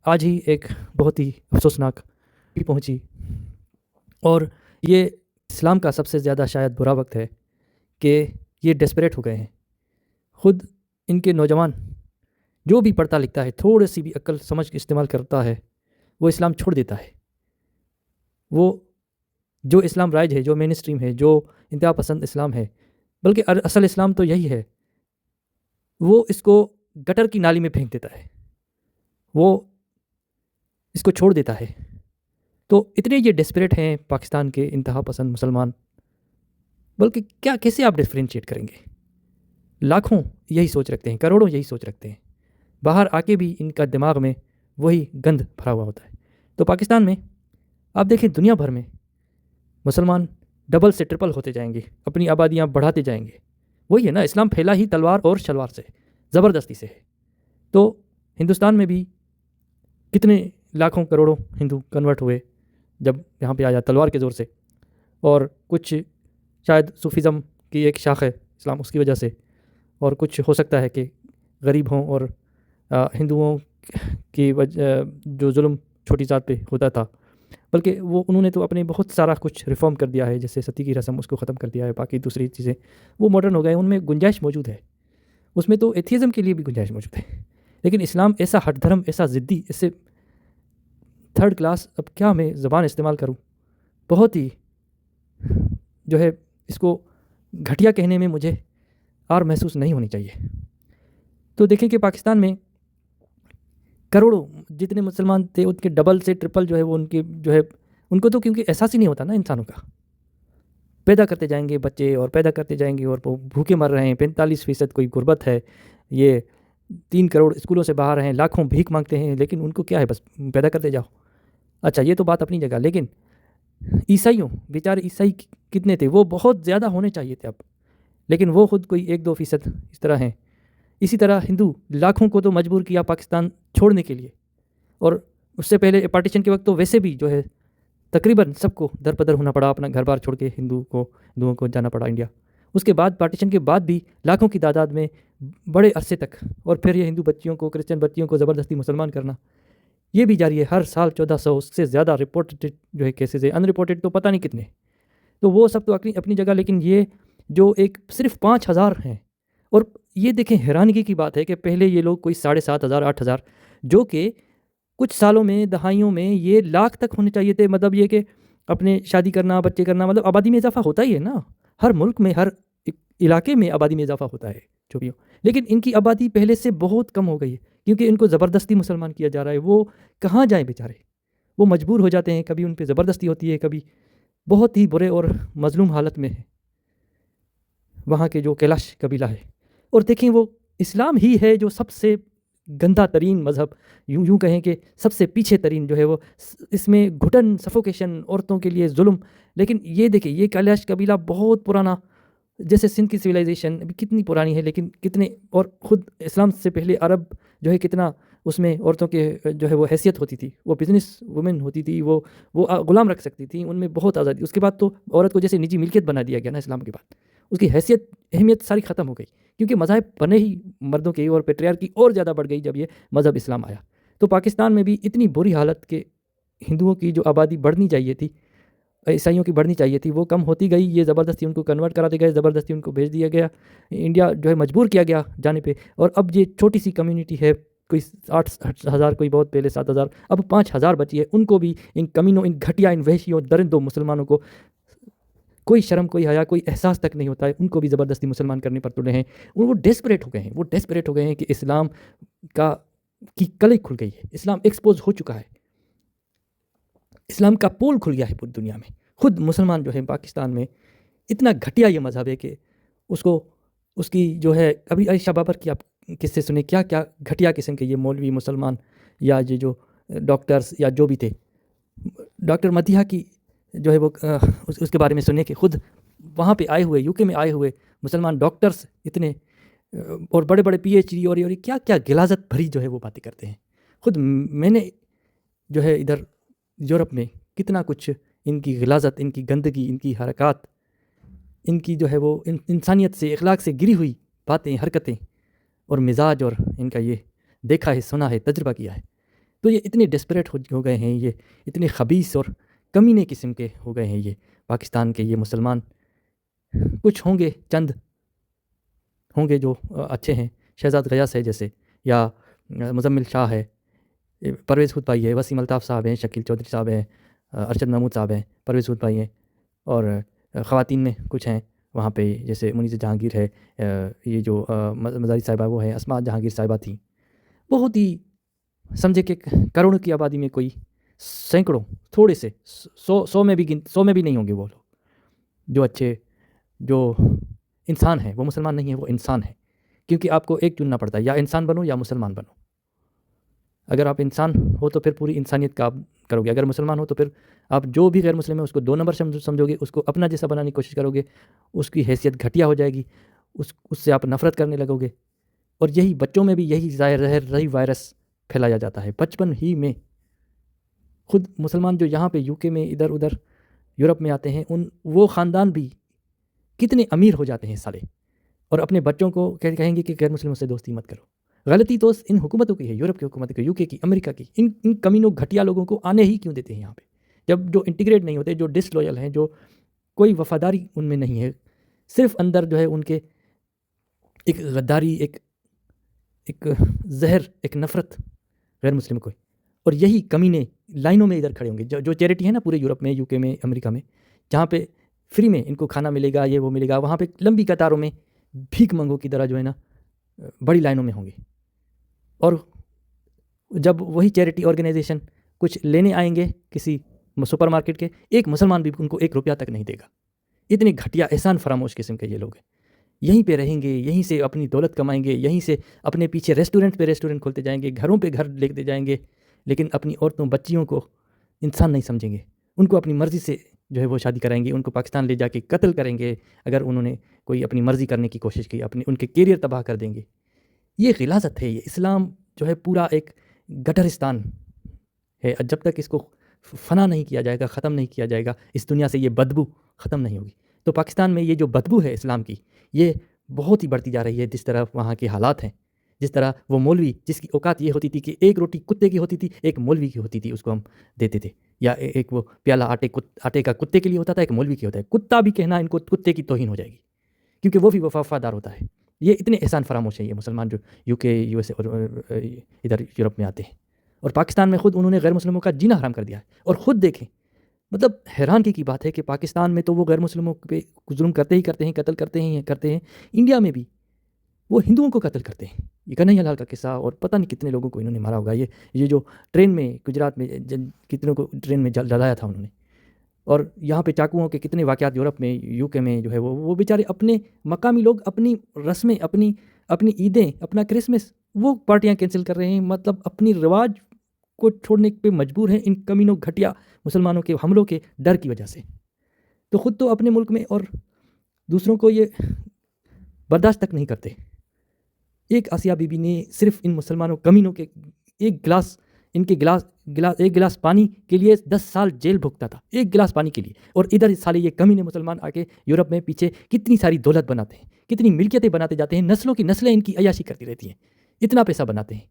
آج ہی ایک بہت ہی افسوسناک بھی پہنچی، اور یہ اسلام کا سب سے زیادہ شاید برا وقت ہے کہ یہ ڈیسپریٹ ہو گئے ہیں۔ خود ان کے نوجوان جو بھی پڑھتا لکھتا ہے، تھوڑی سی بھی عقل سمجھ استعمال کرتا ہے، وہ اسلام چھوڑ دیتا ہے۔ وہ جو اسلام رائج ہے، جو مین اسٹریم ہے، جو انتہا پسند اسلام ہے، بلکہ اصل اسلام تو یہی ہے، وہ اس کو گٹر کی نالی میں پھینک دیتا ہے، وہ اس کو چھوڑ دیتا ہے۔ تو اتنے یہ ڈیسپریٹ ہیں پاکستان کے انتہا پسند مسلمان، بلکہ کیسے آپ ڈفرینشیٹ کریں گے؟ لاکھوں یہی سوچ رکھتے ہیں، کروڑوں یہی سوچ رکھتے ہیں، باہر آ کے بھی ان کا دماغ میں وہی گند بھرا ہوا ہوتا ہے۔ تو پاکستان میں آپ دیکھیں، دنیا بھر میں مسلمان ڈبل سے ٹرپل ہوتے جائیں گے، اپنی آبادیاں بڑھاتے جائیں گے۔ وہی ہے نا، اسلام پھیلا ہی تلوار اور شلوار سے، زبردستی سے ہے۔ تو ہندوستان میں بھی کتنے لاکھوں کروڑوں ہندو کنورٹ ہوئے جب یہاں پہ آیا تلوار کے زور سے، اور کچھ شاید صوفیزم کی ایک شاخ ہے اسلام، اس کی وجہ سے، اور کچھ ہو سکتا ہے کہ غریب ہوں اور ہندوؤں کی جو ظلم چھوٹی ذات پہ ہوتا تھا، بلکہ وہ انہوں نے تو اپنے بہت سارا کچھ ریفارم کر دیا ہے، جیسے ستی کی رسم اس کو ختم کر دیا ہے، باقی دوسری چیزیں وہ ماڈرن ہو گئے، ان میں گنجائش موجود ہے، اس میں تو ایتھیزم کے لیے بھی گنجائش موجود ہے۔ لیکن اسلام ایسا ہٹ دھرم، ایسا ضدی، ایسے تھرڈ کلاس، اب کیا میں زبان استعمال کروں، بہت ہی جو ہے اس کو گھٹیا کہنے میں مجھے اور محسوس نہیں ہونی چاہیے۔ تو دیکھیں کہ پاکستان میں کروڑوں جتنے مسلمان تھے، ان کے ڈبل سے ٹرپل جو ہے وہ ان کے جو ہے، ان کو تو کیونکہ احساس ہی نہیں ہوتا نا انسانوں کا، پیدا کرتے جائیں گے بچے اور پیدا کرتے جائیں گے، اور وہ بھوکے مر رہے ہیں، 45% کوئی غربت ہے، یہ 3 کروڑ اسکولوں سے باہر ہیں، لاکھوں بھیک مانگتے ہیں، لیکن ان کو کیا ہے، بس پیدا کرتے جاؤ۔ اچھا، یہ تو بات اپنی جگہ، لیکن عیسائیوں، بیچارے عیسائی کتنے تھے، وہ بہت زیادہ ہونے چاہیے تھے اب، لیکن وہ خود کوئی 1-2% اس طرح ہیں۔ اسی طرح ہندو لاکھوں کو تو مجبور کیا پاکستان چھوڑنے کے لیے، اور اس سے پہلے پارٹیشن کے وقت تو ویسے بھی جو ہے تقریباً سب کو در بدر ہونا پڑا، اپنا گھر بار چھوڑ کے ہندوؤں کو جانا پڑا انڈیا۔ اس کے بعد پارٹیشن کے بعد بھی لاکھوں کی تعداد میں بڑے عرصے تک، اور پھر یہ ہندو بچیوں کو، کرسچن بچیوں کو زبردستی مسلمان کرنا، یہ بھی جاری ہے۔ ہر سال 1400 سے زیادہ رپورٹڈ جو ہے کیسز ہے، ان رپورٹڈ تو پتہ نہیں کتنے۔ تو وہ سب تو اپنی جگہ، لیکن یہ جو ایک صرف 5000 ہیں، اور یہ دیکھیں حیرانگی کی بات ہے کہ پہلے یہ لوگ کوئی 7500 8000، جو کہ کچھ سالوں میں، دہائیوں میں یہ لاکھ تک ہونے چاہیے تھے۔ مطلب یہ کہ اپنے شادی کرنا، بچے کرنا، مطلب آبادی میں اضافہ ہوتا ہی ہے نا، ہر ملک میں، ہر علاقے میں آبادی میں اضافہ ہوتا ہے جو بھی ہو، لیکن ان کی آبادی پہلے سے بہت کم ہو گئی ہے، کیونکہ ان کو زبردستی مسلمان کیا جا رہا ہے۔ وہ کہاں جائیں بیچارے، وہ مجبور ہو جاتے ہیں، کبھی ان پہ زبردستی ہوتی ہے، کبھی بہت ہی برے اور مظلوم حالت میں ہے وہاں کے جو کیلاش قبیلہ ہے۔ اور دیکھیں، وہ اسلام ہی ہے جو سب سے گندہ ترین مذہب، یوں کہیں کہ سب سے پیچھے ترین جو ہے، وہ اس میں گھٹن، سفوکیشن، عورتوں کے لیے ظلم۔ لیکن یہ دیکھیں، یہ کیلاش قبیلہ بہت پرانا، جیسے سندھ کی سویلائزیشن ابھی کتنی پرانی ہے، لیکن کتنے، اور خود اسلام سے پہلے عرب جو ہے کتنا اس میں عورتوں کے جو ہے وہ حیثیت ہوتی تھی، وہ بزنس وومن ہوتی تھی، وہ غلام رکھ سکتی تھیں، ان میں بہت آزادی۔ اس کے بعد تو عورت کو جیسے نجی ملکیت بنا دیا گیا نا اسلام کے بعد، اس کی حیثیت، اہمیت ساری ختم ہو گئی، کیونکہ مذاہب بنے ہی مردوں کے، اور پیٹریارکی اور زیادہ بڑھ گئی جب یہ مذہب اسلام آیا۔ تو پاکستان میں بھی اتنی بری حالت کہ ہندوؤں کی جو آبادی بڑھنی چاہیے تھی، عیسائیوں کی بڑھنی چاہیے تھی، وہ کم ہوتی گئی۔ یہ زبردستی ان کو کنورٹ کراتے گئے، زبردستی ان کو بھیج دیا گیا انڈیا، جو ہے مجبور کیا گیا جانے پہ۔ اور اب یہ چھوٹی سی کمیونٹی ہے، کوئی 8000، کوئی بہت پہلے 7000، اب 5000 بچی ہے، ان کو بھی ان کمینوں، ان گھٹیا، ان وحشیوں، درندوں مسلمانوں کو کوئی شرم، کوئی حیا، کوئی احساس تک نہیں ہوتا ہے، ان کو بھی زبردستی مسلمان کرنے پر تلے ہیں۔ وہ ڈیسپریٹ ہو گئے ہیں، وہ ڈیسپریٹ ہو گئے ہیں کہ اسلام کی کلیں کھل گئی ہے، اسلام ایکسپوز ہو چکا ہے، اسلام کا پول کھل گیا ہے پوری دنیا میں۔ خود مسلمان جو ہے پاکستان میں اتنا گھٹیا یہ مذہب ہے کہ اس کی جو ہے، ابھی عائشہ بابر کی آپ کس سے سنیں، کیا کیا گھٹیا قسم کے یہ مولوی مسلمان، یا یہ جو ڈاکٹرز یا جو بھی تھے، ڈاکٹر مدیحہ کی جو ہے وہ اس کے بارے میں سنیں کہ خود وہاں پہ آئے ہوئے، UK میں آئے ہوئے مسلمان ڈاکٹرز اتنے، اور بڑے بڑے PhD، اور کیا کیا غلاظت بھری جو ہے وہ باتیں کرتے ہیں۔ خود میں نے جو ہے ادھر یورپ میں کتنا کچھ ان کی غلاظت، ان کی گندگی، ان کی حرکات، ان کی جو ہے وہ انسانیت سے، اخلاق سے گری ہوئی باتیں، حرکتیں اور مزاج، اور ان کا یہ دیکھا ہے، سنا ہے، تجربہ کیا ہے۔ تو یہ اتنے ڈسپریٹ ہو گئے ہیں، یہ اتنے خبیث اور کمینے قسم کے ہو گئے ہیں یہ پاکستان کے یہ مسلمان. کچھ ہوں گے، چند ہوں گے جو اچھے ہیں، شہزاد غیاث ہے جیسے، یا مزمل شاہ ہے، پرویز خود پائی ہے، وسیم الطاف صاحب ہیں، شکیل چودھری صاحب ہیں، ارشد محمود صاحب ہیں، پرویز خود پائی ہیں. اور خواتین میں کچھ ہیں وہاں پہ جیسے منیزہ جہانگیر ہے، یہ جو مزاری صاحبہ وہ ہیں، اسماء جہانگیر صاحبہ تھیں. بہت ہی سمجھے کہ کروڑوں کی آبادی میں کوئی سینکڑوں، تھوڑے سے، سو میں بھی نہیں ہوں گے وہ لوگ جو اچھے، جو انسان ہیں. وہ مسلمان نہیں ہیں، وہ انسان ہیں. کیونکہ آپ کو ایک چننا پڑتا ہے، یا انسان بنو یا مسلمان بنو. اگر آپ انسان ہو تو پھر پوری انسانیت کا آپ کرو گے، اگر مسلمان ہو تو پھر آپ جو بھی غیر مسلم ہے اس کو 2 نمبر سمجھو گے، اس کو اپنا جیسا بنانے کی کوشش کرو گے، اس کی حیثیت گھٹیا ہو جائے گی، اس سے آپ نفرت کرنے لگو گے. اور یہی بچوں میں بھی یہی رہی وائرس پھیلایا جاتا ہے بچپن ہی میں. خود مسلمان جو یہاں پہ UK میں ادھر ادھر یورپ میں آتے ہیں، وہ خاندان بھی کتنے امیر ہو جاتے ہیں سالے، اور اپنے بچوں کو کہیں گے کہ غیر مسلموں سے دوستی مت کرو. غلطی تو ان حکومتوں کی ہے، یورپ کی حکومت کی، UK کی، امریکہ کی. ان کمینوں گھٹیا لوگوں کو آنے ہی کیوں دیتے ہیں یہاں پہ، جب جو انٹیگریٹ نہیں ہوتے، جو ڈس لویل ہیں، جو کوئی وفاداری ان میں نہیں ہے، صرف اندر جو ہے ان کے ایک غداری، ایک زہر، ایک نفرت غیر مسلم کو. اور یہی کمینے لائنوں میں ادھر کھڑے ہوں گے. جو چیریٹی ہے نا پورے یورپ میں، UK میں، امریکہ میں، جہاں پہ فری میں ان کو کھانا ملے گا، یہ وہ ملے گا، وہاں پہ لمبی قطاروں میں بھیک منگوں کی طرح جو ہے نا بڑی لائنوں میں ہوں گے. اور جب وہی چیریٹی آرگنائزیشن کچھ لینے آئیں گے کسی سپر مارکیٹ کے، ایک مسلمان بھی ان کو 1 روپیہ تک نہیں دے گا. اتنے گھٹیا احسان فراموش قسم کے یہ لوگ ہیں. یہیں پہ رہیں گے، یہیں سے اپنی دولت کمائیں گے، یہیں سے اپنے پیچھے ریسٹورنٹ پہ ریسٹورنٹ کھولتے جائیں گے، گھروں پہ گھر لے کے جائیں گے، لیکن اپنی عورتوں بچیوں کو انسان نہیں سمجھیں گے. ان کو اپنی مرضی سے جو ہے وہ شادی کرائیں گے، ان کو پاکستان لے جا کے قتل کریں گے اگر انہوں نے کوئی اپنی مرضی کرنے کی کوشش کی، ان کے کیریئر تباہ کر دیں گے. یہ غلاظت ہے. یہ اسلام جو ہے پورا ایک گٹرستان ہے. جب تک اس کو فنا نہیں کیا جائے گا، ختم نہیں کیا جائے گا، اس دنیا سے یہ بدبو ختم نہیں ہوگی. تو پاکستان میں یہ جو بدبو ہے اسلام کی، یہ بہت ہی بڑھتی جا رہی ہے. جس طرح وہاں کے حالات ہیں، جس طرح وہ مولوی جس کی اوقات یہ ہوتی تھی کہ 1 روٹی کتے کی ہوتی تھی، 1 مولوی کی ہوتی تھی، اس کو ہم دیتے تھے. یا ایک وہ پیالہ آٹے کا کتے کے لیے ہوتا تھا، ایک مولوی کے ہوتا ہے. کتا بھی کہنا ان کو کتے کی توہین ہو جائے گی، کیونکہ وہ بھی وفادار ہوتا ہے. یہ اتنے احسان فراموش ہیں یہ مسلمان جو UK USA اور ادھر یورپ میں آتے ہیں. اور پاکستان میں خود انہوں نے غیر مسلموں کا جینا حرام کر دیا ہے. اور خود دیکھیں، مطلب حیرانگی کی بات ہے کہ پاکستان میں تو وہ غیر مسلموں پہ ظلم کرتے ہیں، قتل کرتے ہیں. انڈیا میں بھی وہ ہندوؤں کو قتل کرتے ہیں. یہ کنہیا لال کا قصہ، اور پتہ نہیں کتنے لوگوں کو انہوں نے مارا ہوگا. یہ جو ٹرین میں گجرات میں کتنوں کو ٹرین میں جلایا تھا انہوں نے. اور یہاں پہ چاقوؤں کے کتنے واقعات یورپ میں، UK میں جو ہے وہ بیچارے اپنے مقامی لوگ اپنی رسمیں، اپنی عیدیں، اپنا کرسمس، وہ پارٹیاں کینسل کر رہے ہیں. مطلب اپنی رواج کو چھوڑنے پہ مجبور ہیں ان کمینوں گھٹیا مسلمانوں کے حملوں کے ڈر کی وجہ سے. تو خود تو اپنے ملک میں اور دوسروں کو یہ برداشت تک نہیں کرتے. ایک آسیہ بی بی نے صرف ان مسلمانوں کمینوں کے ایک گلاس پانی کے لیے 10 سال جیل بھگتا تھا، 1 گلاس پانی کے لیے. اور ادھر سالے یہ کمینے مسلمان آ کے یورپ میں پیچھے کتنی ساری دولت بناتے ہیں، کتنی ملکیتیں بناتے جاتے ہیں، نسلوں کی نسلیں ان کی عیاشی کرتی رہتی ہیں، اتنا پیسہ بناتے ہیں.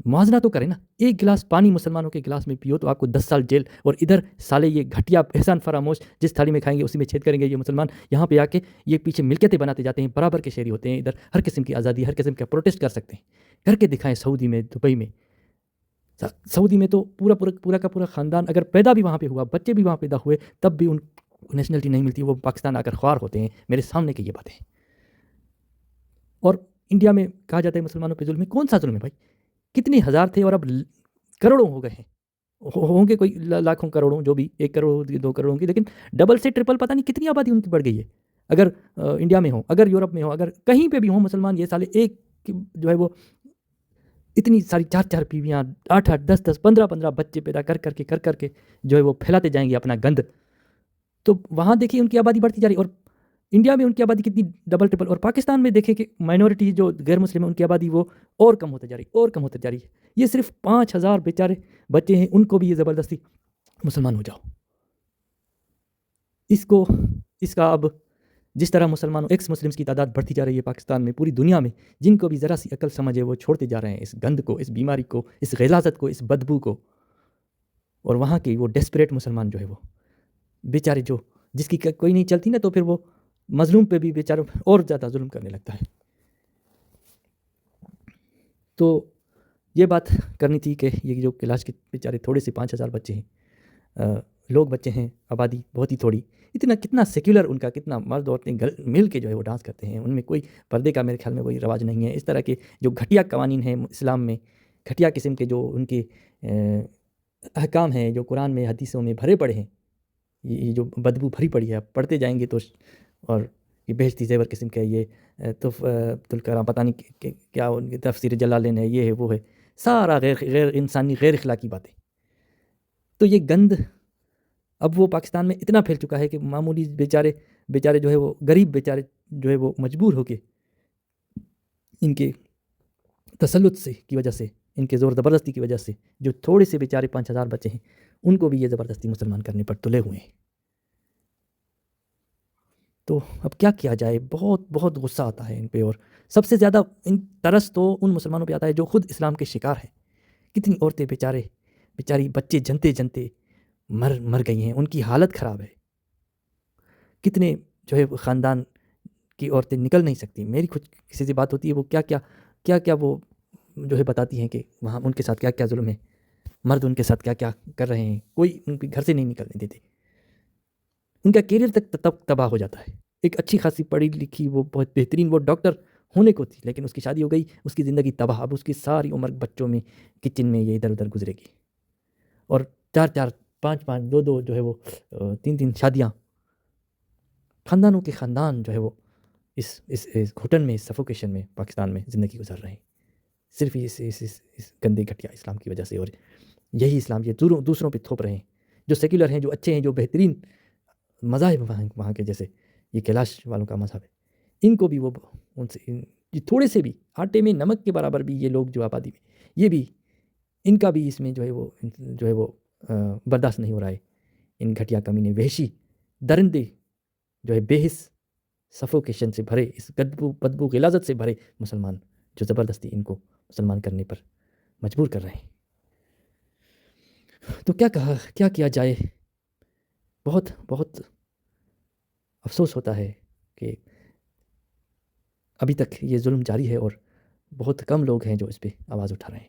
موازنہ تو کریں نا. 1 گلاس پانی مسلمانوں کے گلاس میں پیو تو آپ کو 10 سال جیل. اور ادھر سالے یہ گھٹیا احسان فراموش جس تھالی میں کھائیں گے اسی میں چھید کریں گے یہ مسلمان. یہاں پہ آ کے یہ پیچھے ملکیتیں بناتے جاتے ہیں، برابر کے شہری ہوتے ہیں. ادھر ہر قسم کی آزادی، ہر قسم کا پروٹیسٹ کر سکتے ہیں. کر کے دکھائیں سعودی میں، دبئی میں. سعودی میں تو پورا کا پورا خاندان اگر پیدا بھی وہاں پہ ہوا، بچے بھی وہاں پیدا ہوئے، تب بھی ان کو نیشنلٹی نہیں ملتی. وہ پاکستان آ کر خوار ہوتے ہیں. میرے سامنے کی یہ باتیں. اور انڈیا میں کہا جاتا ہے مسلمانوں پہ ظلم ہے. کون سا ظلم ہے بھائی؟ کتنے ہزار تھے اور اب کروڑوں ہو گئے ہیں. ہوں گے کوئی لاکھوں کروڑوں، جو بھی 1 کروڑ 2 کروڑوں کی، لیکن ڈبل سے ٹرپل پتہ نہیں کتنی آبادی ان کی بڑھ گئی ہے. اگر انڈیا میں ہو، اگر یورپ میں ہو، اگر کہیں پہ بھی ہوں مسلمان، یہ سالے ایک جو ہے وہ اتنی ساری 4 بیویاں، 8 10 15 بچے پیدا کر کے جو ہے وہ پھیلاتے جائیں گے اپنا گند. تو وہاں دیکھیے ان کی آبادی بڑھتی جا رہی ہے. اور انڈیا میں ان کی آبادی کتنی ڈبل ٹرپل. اور پاکستان میں دیکھیں کہ مائنورٹی جو غیر مسلم ہیں ان کی آبادی وہ اور کم ہوتے جا رہی ہے. یہ صرف 5,000 بیچارے بچے ہیں، ان کو بھی یہ زبردستی مسلمان ہو جاؤ. اس کا اب جس طرح مسلمانوں ایکس مسلمس کی تعداد بڑھتی جا رہی ہے پاکستان میں، پوری دنیا میں، جن کو بھی ذرا سی عقل سمجھ ہے وہ چھوڑتے جا رہے ہیں اس گند کو، اس بیماری کو، اس غلاظت کو، اس بدبو کو. اور وہاں کے وہ ڈیسپریٹ مسلمان جو ہے وہ بیچارے جو جس کی کوئی نہیں چلتی نا، تو پھر وہ مظلوم پہ بھی بیچاروں اور زیادہ ظلم کرنے لگتا ہے. تو یہ بات کرنی تھی کہ یہ جو کلاس کے بیچارے تھوڑے سے 5,000 بچے ہیں، لوگ بچے ہیں، آبادی بہت ہی تھوڑی، اتنا کتنا سیکولر ان کا، کتنا مرد عورتیں مل کے جو ہے وہ ڈانس کرتے ہیں، ان میں کوئی پردے کا میرے خیال میں کوئی رواج نہیں ہے. اس طرح کے جو گھٹیا قوانین ہیں اسلام میں، گھٹیا قسم کے جو ان کے احکام ہیں جو قرآن میں حدیثوں میں بھرے پڑے ہیں، یہ جو بدبو بھری پڑی ہے، آپ پڑھتے جائیں گے تو، اور یہ بہشتی زیور قسم کا یہ تلکرام پتہ نہیں کیا ان کی تفسیر جلالین ہے، یہ ہے وہ ہے، سارا غیر انسانی غیر اخلاقی باتیں. تو یہ گند اب وہ پاکستان میں اتنا پھیل چکا ہے کہ معمولی بیچارے جو ہے وہ غریب بیچارے جو ہے وہ مجبور ہو کے ان کے تسلط سے کی وجہ سے، ان کے زور زبردستی کی وجہ سے، جو تھوڑے سے بیچارے 5,000 بچے ہیں ان کو بھی یہ زبردستی مسلمان کرنے پر تلے ہوئے ہیں. تو اب کیا کیا جائے؟ بہت بہت غصہ آتا ہے ان پہ، اور سب سے زیادہ ان ترس تو ان مسلمانوں پہ آتا ہے جو خود اسلام کے شکار ہیں. کتنی عورتیں بیچاری بچے جنتے جنتے مر گئی ہیں، ان کی حالت خراب ہے. کتنے جو ہے خاندان کی عورتیں نکل نہیں سکتی. میری کچھ کسی سے بات ہوتی ہے، وہ کیا وہ جو ہے بتاتی ہیں کہ وہاں ان کے ساتھ کیا کیا ظلم ہے، مرد ان کے ساتھ کیا کیا کر رہے ہیں، کوئی ان کے گھر سے نہیں نکلنے دیتے. ان کا کیریئر تک تباہ ہو جاتا ہے. ایک اچھی خاصی پڑھی لکھی، وہ بہت بہترین وہ ڈاکٹر ہونے کو تھی، لیکن اس کی شادی ہو گئی، اس کی زندگی تباہ. اب اس کی ساری عمر بچوں میں، کچن میں یہ ادھر ادھر گزرے گی. اور 4 5 2 جو ہے وہ 3 شادیاں، خاندانوں کے خاندان جو ہے وہ اس گھٹن میں، اس سفوکیشن میں پاکستان میں زندگی گزار رہے ہیں، صرف اس گندے گھٹیا اسلام کی وجہ سے. اور یہی اسلام یہ دوسروں پہ تھوپ رہے ہیں، جو سیکولر ہیں، جو اچھے ہیں، جو بہترین مذاہب وہاں کے، جیسے یہ کیلاش والوں کا مذہب ہے، ان کو بھی وہ ان سے تھوڑے سے بھی آٹے میں نمک کے برابر بھی یہ لوگ جو آبادی میں، یہ بھی ان کا بھی اس میں جو ہے وہ برداشت نہیں ہو رہا ہے. ان گھٹیا کمینے، وحشی درندے جو ہے بے حس سفوکیشن سے بھرے، اس بدبو غلاظت سے بھرے مسلمان جو زبردستی ان کو مسلمان کرنے پر مجبور کر رہے ہیں. تو کیا کیا جائے؟ بہت بہت افسوس ہوتا ہے کہ ابھی تک یہ ظلم جاری ہے، اور بہت کم لوگ ہیں جو اس پہ آواز اٹھا رہے ہیں.